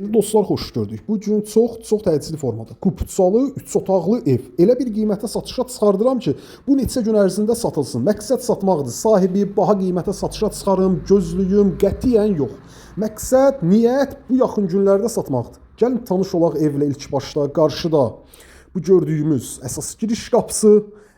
Dostlar, xoş gördük. Bu gün çox təcili formada kupçalı 3 otaqlı ev elə bir qiymətə satışa çıxardıram ki, bu neçə gün ərzində satılsın. Məqsəd satmaqdır. Sahibi baha qiymətə satışa çıxarım, gözlüyüm, qətiyyən yox. Məqsəd, niyyət bu yaxın günlərdə satmaqdır. Gəlin tanış olaq evlə ilk başda. Qarşıda bu gördüyümüz əsas giriş qapısı.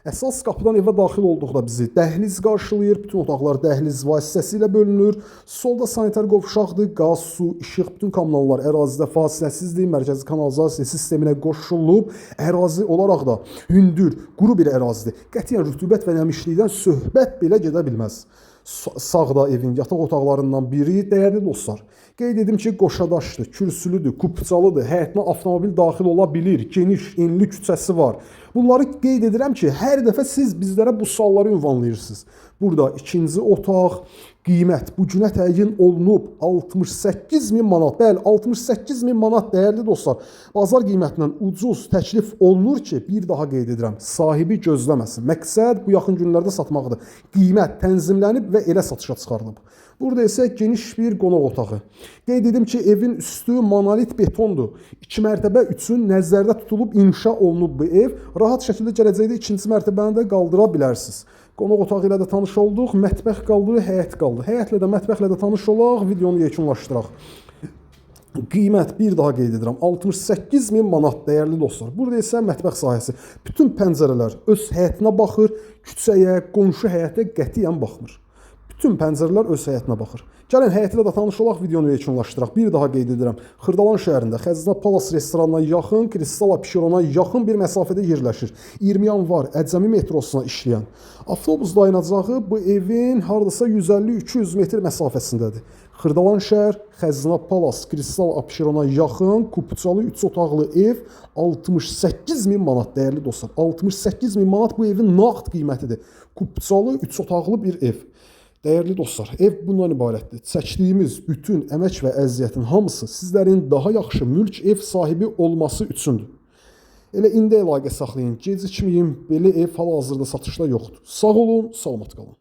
Əsas qapıdan evə daxil olduqda bizi dəhliz qarşılayır. Bütün otaqlar dəhliz vasitəsilə bölünür. Solda sanitar qovşaqdır. Qaz, su, işıq, bütün kommunallar ərazidə fasiləsizdir. Mərkəzi kanalizasiya sisteminə qoşulub. Ərazi olaraq da hündür, quru bir ərazidir. Qətiyyən rütubət və nəmişlikdən söhbət belə gedə bilməz. Sağda evin yataq otaqlarından biri. Dəyərli dostlar, qeyd edim ki, qoşadaşdır, kürsülüdür, kupçalıdır, həyətinə avtomobil daxil ola bilir, geniş, enli küçəsi var. Bunları qeyd edirəm ki, hər dəfə siz bizlərə bu sualları ünvanlayırsınız. Burada ikinci otaq, qiymət bu günə təyin olunub 68.000 manat. Bəli, 68.000 manat dəyərli dostlar. Bazar qiymətindən ucuz təklif olunur ki, bir daha qeyd edirəm, sahibi gözləməsin. Məqsəd bu yaxın günlərdə satmaqdır. Qiymət tənzimlənib və elə satışa çıxarılıb. Burada isə geniş bir qonaq otağı. Qeyd edim ki, evin üstü monolit betondur. 2 mərtəbə üçün nəzərdə tutulub inşa olunub bu ev. Rahat şəkildə gələcəkdə ikinci mərtəbəni də qaldıra bilərsiniz. Qonaq otağı ilə də tanış olduq. Mətbəx qaldı, həyət qaldı. Həyətlə də, mətbəxlə də tanış olaq, videonu yekunlaşdıraq. Qiymət bir daha qeyd edirəm, 68.000 manat dəyərli dostlar. Burada isə mətbəx sahəsi. Bütün pəncərələr öz həyətinə baxır, küçəyə, qonşu həyətə qətiyyən baxmır. Bütün pəncərələr öz həyətinə baxır. Gəlin həyətilə də tanış olaq, videonu yekunlaşdıraq. Bir daha qeyd edirəm, Xırdalan şəhərində Xəzinə Palas restoranına yaxın, Kristal Apişerona yaxın bir məsafədə yerləşir. 20 yanvar Əcəmi metrosuna işləyən. Avtobus dayanacağı bu evin hardasa 150-200 metr məsafəsindədir. Xırdalan şəhər, Xəzinə Palas, Kristal Apişerona yaxın, kupçalı 3 otaqlı ev 68.000 manat dəyərli dostlar. 68.000 manat bu evin nağd qiymətidir. Kupçalı 3 otaqlı bir ev. Dəyərli dostlar, ev bundan ibarətdir. Çəkdiyimiz bütün əmək və əziyyətin hamısı sizlərin daha yaxşı mülk ev sahibi olması üçündür. Elə indi əlaqə saxlayın, gecikməyin, belə ev hal-hazırda satışda yoxdur. Sağ olun, salamat qalın.